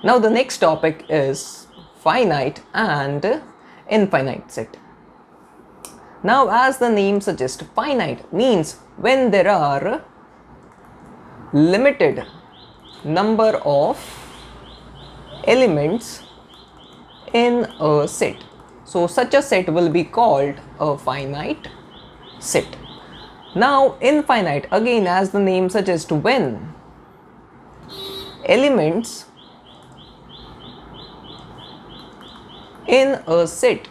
Now the next topic is finite and infinite set. Now as the name suggests, finite means when there are limited number of elements in a set. So such a set will be called a finite set. Now infinite, again as the name suggests, when elements in a set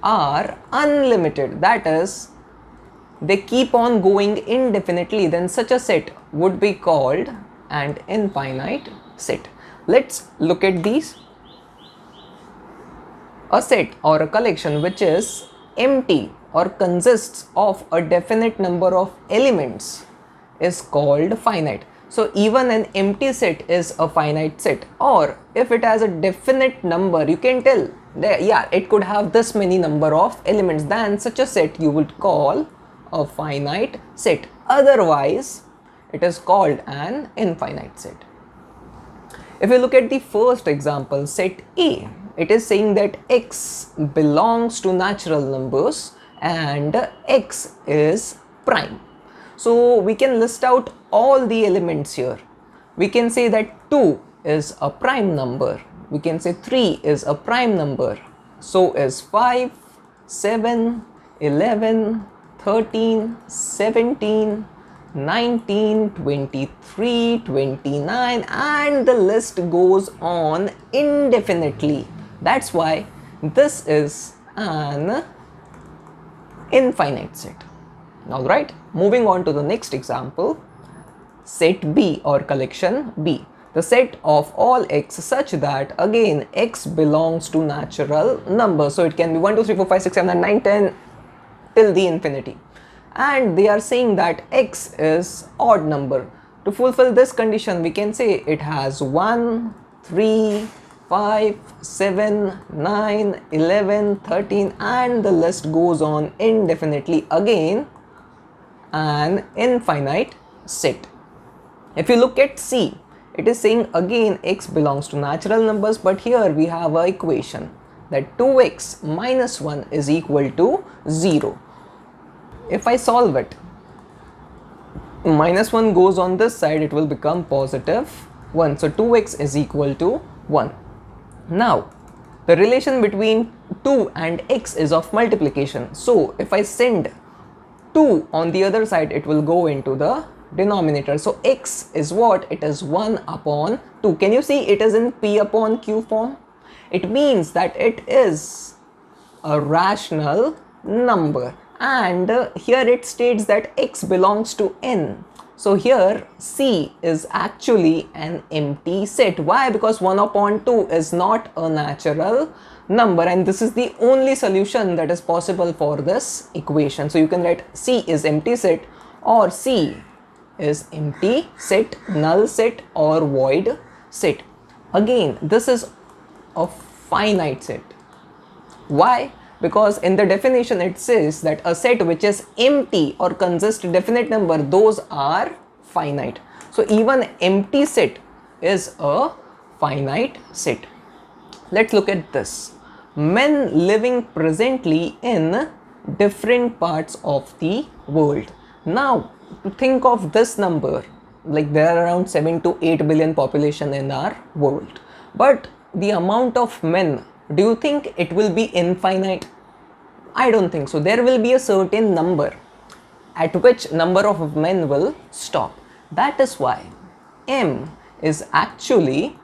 are unlimited, that is they keep on going indefinitely, then such a set would be called an infinite set. Let's look at these. A set or a collection which is empty or consists of a definite number of elements is called finite. So even an empty set is a finite set, or if it has a definite number, you can tell there, yeah, it could have this many number of elements, then such a set you would call a finite set. Otherwise it is called an infinite set. If you look at the first example, set A, it is saying that x belongs to natural numbers and x is prime. So we can list out all the elements here. We can say that 2 is a prime number. We can say 3 is a prime number. So is 5, 7, 11, 13, 17, 19, 23, 29, and the list goes on indefinitely. That's why this is an infinite set. Alright, moving on to the next example, set B or collection B. The set of all x such that again x belongs to natural numbers. So it can be 1, 2, 3, 4, 5, 6, 7, 8, 9, 10 till the infinity. And they are saying that x is odd number. To fulfill this condition, we can say it has 1, 3, 5, 7, 9, 11, 13, and the list goes on indefinitely. Again, an infinite set. If you look at C, it is saying again x belongs to natural numbers, but here we have an equation that 2x minus 1 is equal to 0. If I solve it, minus 1 goes on this side, it will become positive 1. So 2x is equal to 1. Now, the relation between 2 and x is of multiplication. So if I send 2 on the other side, it will go into the denominator. So x is what? It is 1 upon 2. Can you see it is in p upon q form? It means that it is a rational number. And here it states that x belongs to n. So here C is actually an empty set. Why? Because 1 upon 2 is not a natural number, and this is the only solution that is possible for this equation. So you can write C is empty set, or C is empty set, null set, or void set. Again, this is a finite set. Why? Because in the definition it says that a set which is empty or consists definite number, those are finite. So even empty set is a finite set. Let's look at this. Men living presently in different parts of the world. Now to think of this number, like there are around 7 to 8 billion population in our world, but the amount of men, do you think it will be infinite? I don't think so. There will be a certain number at which number of men will stop. That is why M is actually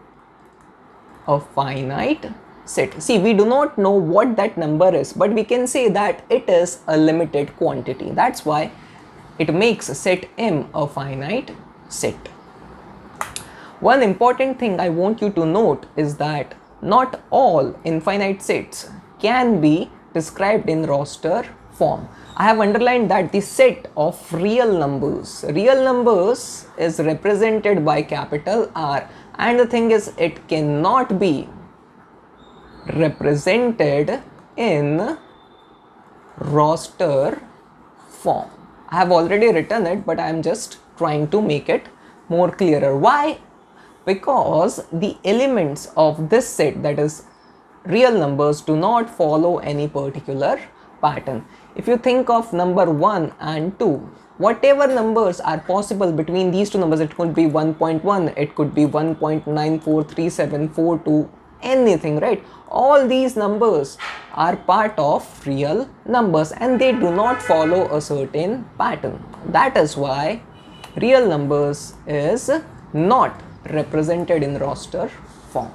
a finite set. See, we do not know what that number is, but we can say that it is a limited quantity. That's why it makes set M a finite set. One important thing I want you to note is that not all infinite sets can be described in roster form. I have underlined that the set of real numbers is represented by capital R, and the thing is it cannot be represented in roster form. I have already written it, but I am just trying to make it more clearer. Why? Because the elements of this set, that is real numbers, do not follow any particular pattern. If you think of number 1 and 2, whatever numbers are possible between these two numbers, it could be 1.1, it could be 1.943742, anything, right? All these numbers are part of real numbers and they do not follow a certain pattern. That is why real numbers is not represented in roster form.